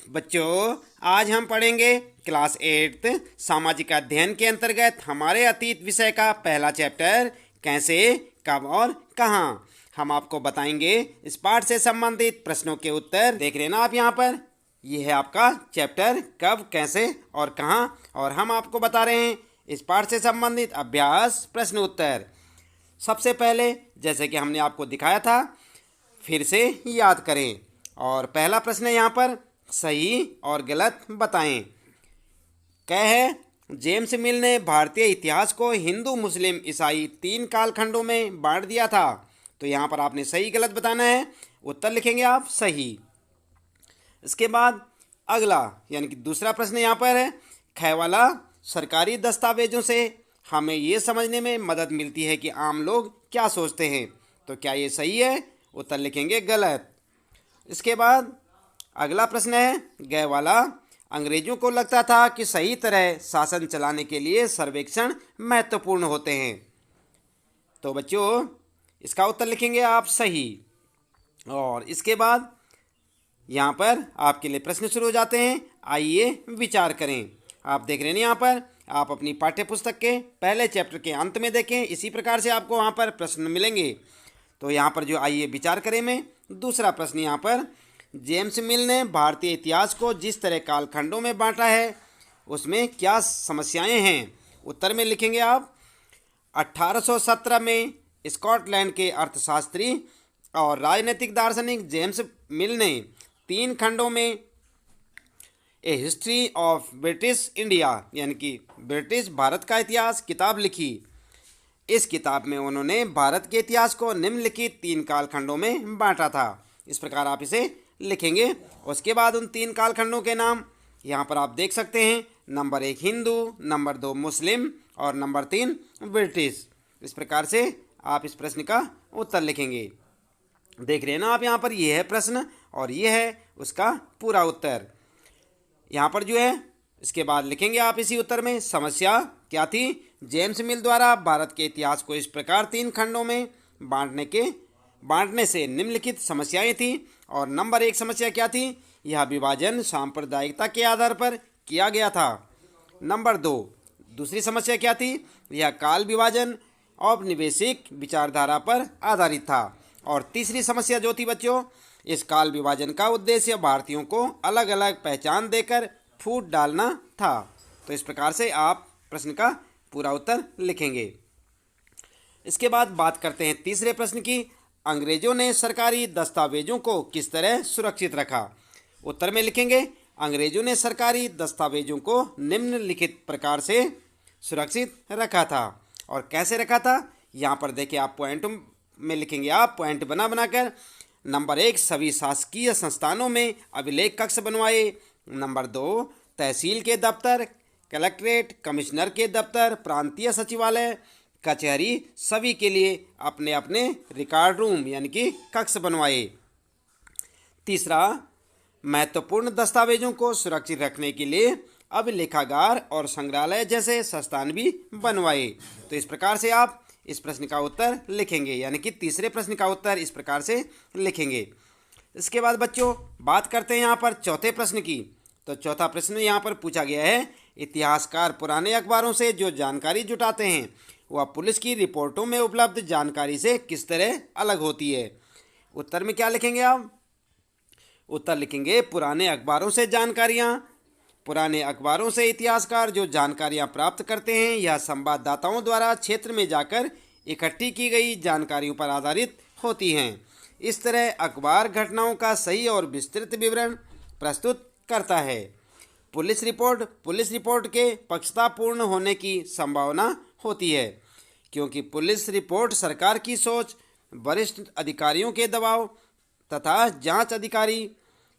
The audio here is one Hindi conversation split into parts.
बच्चों, आज हम पढ़ेंगे क्लास 8 सामाजिक अध्ययन के अंतर्गत हमारे अतीत विषय का पहला चैप्टर कैसे, कब और कहाँ। हम आपको बताएंगे इस पाठ से संबंधित प्रश्नों के उत्तर। देख रहे ना आप यहाँ पर, यह है आपका चैप्टर कब, कैसे और कहाँ, और हम आपको बता रहे हैं इस पाठ से संबंधित अभ्यास प्रश्न उत्तर। सबसे पहले जैसे कि हमने आपको दिखाया था, फिर से याद करें। और पहला प्रश्न है यहाँ पर, सही और गलत बताएं। क्या है, जेम्स मिल ने भारतीय इतिहास को हिंदू, मुस्लिम, ईसाई 3 कालखंडों में बांट दिया था। तो यहाँ पर आपने सही गलत बताना है। उत्तर लिखेंगे आप सही। इसके बाद अगला यानी कि दूसरा प्रश्न यहाँ पर है, ख वाला, सरकारी दस्तावेजों से हमें ये समझने में मदद मिलती है कि आम लोग क्या सोचते हैं। तो क्या ये सही है? उत्तर लिखेंगे गलत। इसके बाद अगला प्रश्न है, ग वाला, अंग्रेजों को लगता था कि सही तरह शासन चलाने के लिए सर्वेक्षण महत्वपूर्ण होते हैं। तो बच्चों, इसका उत्तर लिखेंगे आप सही। और इसके बाद यहाँ पर आपके लिए प्रश्न शुरू हो जाते हैं। आइए विचार करें। आप देख रहे हैं यहाँ पर, आप अपनी पाठ्य पुस्तक के पहले चैप्टर के अंत में देखें, इसी प्रकार से आपको वहाँ पर प्रश्न मिलेंगे। तो यहाँ पर जो आइए विचार करें में दूसरा प्रश्न यहाँ पर, जेम्स मिल ने भारतीय इतिहास को जिस तरह कालखंडों में बांटा है उसमें क्या समस्याएं हैं। उत्तर में लिखेंगे आप, 1817 में स्कॉटलैंड के अर्थशास्त्री और राजनीतिक दार्शनिक जेम्स मिल ने 3 खंडों में ए हिस्ट्री ऑफ ब्रिटिश इंडिया यानी कि ब्रिटिश भारत का इतिहास किताब लिखी। इस किताब में उन्होंने भारत के इतिहास को निम्नलिखित 3 कालखंडों में बांटा था। इस प्रकार आप इसे लिखेंगे। उसके बाद उन 3 कालखंडों के नाम यहाँ पर आप देख सकते हैं। नंबर 1 हिंदू, नंबर 2 मुस्लिम और नंबर 3 ब्रिटिश। इस प्रकार से आप इस प्रश्न का उत्तर लिखेंगे। देख रहे हैं ना आप यहाँ पर, यह है प्रश्न और यह है उसका पूरा उत्तर। यहाँ पर जो है इसके बाद लिखेंगे आप इसी उत्तर में, समस्या क्या थी। जेम्स मिल द्वारा भारत के इतिहास को इस प्रकार 3 खंडों में बांटने से निम्नलिखित समस्याएं थी। और नंबर 1 समस्या क्या थी, यह विभाजन सांप्रदायिकता के आधार पर किया गया था। नंबर 2 दूसरी समस्या क्या थी, यह काल विभाजन औपनिवेशिक विचारधारा पर आधारित था। और तीसरी समस्या जो थी बच्चों, इस काल विभाजन का उद्देश्य भारतीयों को अलग अलग पहचान देकर फूट डालना था। तो इस प्रकार से आप प्रश्न का पूरा उत्तर लिखेंगे। इसके बाद बात करते हैं तीसरे प्रश्न की, अंग्रेजों ने सरकारी दस्तावेजों को किस तरह सुरक्षित रखा। उत्तर में लिखेंगे, अंग्रेजों ने सरकारी दस्तावेजों को निम्नलिखित प्रकार से सुरक्षित रखा था। और कैसे रखा था, यहाँ पर देखिए आप पॉइंट में लिखेंगे, आप पॉइंट बना बनाकर। नंबर 1 सभी शासकीय संस्थानों में अभिलेख कक्ष बनवाए। नंबर 2 तहसील के दफ्तर, कलेक्ट्रेट, कमिश्नर के दफ्तर, प्रांतीय सचिवालय, कचहरी सभी के लिए अपने अपने रिकॉर्ड रूम यानी कि कक्ष बनवाए। तीसरा, महत्वपूर्ण दस्तावेजों को सुरक्षित रखने के लिए अभिलेखागार और संग्रहालय जैसे संस्थान भी बनवाए। तो इस प्रकार से आप इस प्रश्न का उत्तर लिखेंगे, यानी कि तीसरे प्रश्न का उत्तर इस प्रकार से लिखेंगे। इसके बाद बच्चों बात करते हैं यहाँ पर चौथे प्रश्न की। तो चौथा प्रश्न यहाँ पर पूछा गया है, इतिहासकार पुराने अखबारों से जो जानकारी जुटाते हैं वह पुलिस की रिपोर्टों में उपलब्ध जानकारी से किस तरह अलग होती है। उत्तर में क्या लिखेंगे आप? उत्तर लिखेंगे, पुराने अखबारों से जानकारियाँ। पुराने अखबारों से इतिहासकार जो जानकारियाँ प्राप्त करते हैं यह संवाददाताओं द्वारा क्षेत्र में जाकर इकट्ठी की गई जानकारियों पर आधारित होती हैं। इस तरह अखबार घटनाओं का सही और विस्तृत विवरण प्रस्तुत करता है। पुलिस रिपोर्ट के पक्षतापूर्ण होने की संभावना होती है, क्योंकि पुलिस रिपोर्ट सरकार की सोच, वरिष्ठ अधिकारियों के दबाव तथा जांच अधिकारी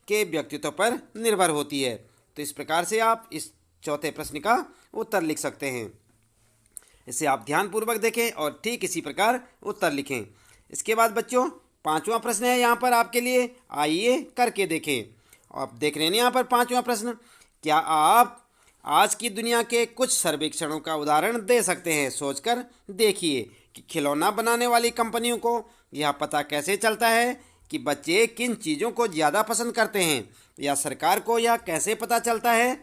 के व्यक्तित्व पर निर्भर होती है। तो इस प्रकार से आप इस चौथे प्रश्न का उत्तर लिख सकते हैं। इसे आप ध्यानपूर्वक देखें और ठीक इसी प्रकार उत्तर लिखें। इसके बाद बच्चों 5वां प्रश्न है यहाँ पर आपके लिए, आइए करके देखें। आप देख रहे हैं यहाँ पर 5वां प्रश्न, क्या आप आज की दुनिया के कुछ सर्वेक्षणों का उदाहरण दे सकते हैं। सोचकर देखिए कि खिलौना बनाने वाली कंपनियों को यह पता कैसे चलता है कि बच्चे किन चीज़ों को ज़्यादा पसंद करते हैं, या सरकार को यह कैसे पता चलता है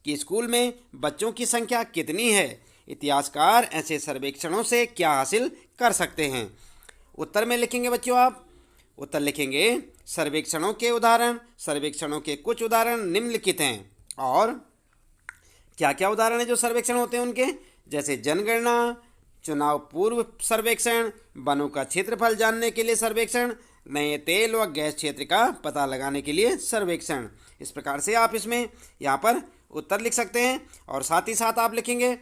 कि स्कूल में बच्चों की संख्या कितनी है। इतिहासकार ऐसे सर्वेक्षणों से क्या हासिल कर सकते हैं। उत्तर में लिखेंगे बच्चों, आप उत्तर लिखेंगे सर्वेक्षणों के उदाहरण। सर्वेक्षणों के कुछ उदाहरण निम्नलिखित हैं। और क्या क्या उदाहरण है जो सर्वेक्षण होते हैं उनके, जैसे जनगणना, चुनाव पूर्व सर्वेक्षण, वनों का क्षेत्रफल जानने के लिए सर्वेक्षण, नए तेल व गैस क्षेत्र का पता लगाने के लिए सर्वेक्षण। इस प्रकार से आप इसमें यहाँ पर उत्तर लिख सकते हैं। और साथ ही साथ आप लिखेंगे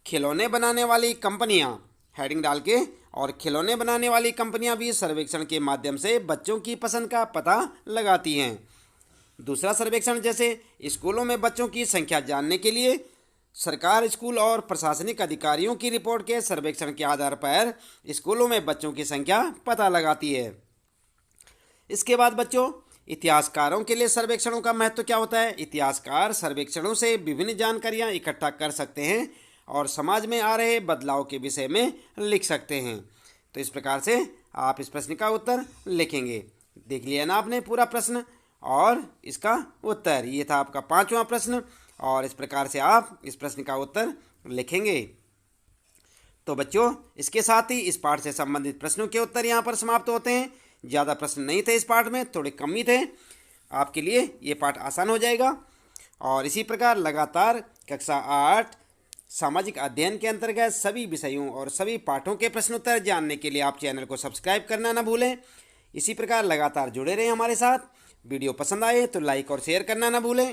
खिलौने बनाने वाली कंपनियाँ, हेडिंग डाल के, और खिलौने बनाने वाली कंपनियाँ भी सर्वेक्षण के माध्यम से बच्चों की पसंद का पता लगाती हैं। दूसरा सर्वेक्षण, जैसे स्कूलों में बच्चों की संख्या जानने के लिए सरकार स्कूल और प्रशासनिक अधिकारियों की रिपोर्ट के सर्वेक्षण के आधार पर स्कूलों में बच्चों की संख्या पता लगाती है। इसके बाद बच्चों, इतिहासकारों के लिए सर्वेक्षणों का महत्व क्या होता है। इतिहासकार सर्वेक्षणों से विभिन्न जानकारियां इकट्ठा कर सकते हैं और समाज में आ रहे बदलाव के विषय में लिख सकते हैं। तो इस प्रकार से आप इस प्रश्न का उत्तर लिखेंगे। देख लिया ना आपने पूरा प्रश्न और इसका उत्तर। ये था आपका 5वां प्रश्न, और इस प्रकार से आप इस प्रश्न का उत्तर लिखेंगे। तो बच्चों, इसके साथ ही इस पाठ से संबंधित प्रश्नों के उत्तर यहाँ पर समाप्त होते हैं। ज़्यादा प्रश्न नहीं थे इस पाठ में, थोड़े कम ही थे। आपके लिए ये पाठ आसान हो जाएगा। और इसी प्रकार लगातार कक्षा 8 सामाजिक अध्ययन के अंतर्गत सभी विषयों और सभी पाठों के प्रश्नोत्तर जानने के लिए आप चैनल को सब्सक्राइब करना ना भूलें। इसी प्रकार लगातार जुड़े रहें हमारे साथ। वीडियो पसंद आए तो लाइक और शेयर करना ना भूलें।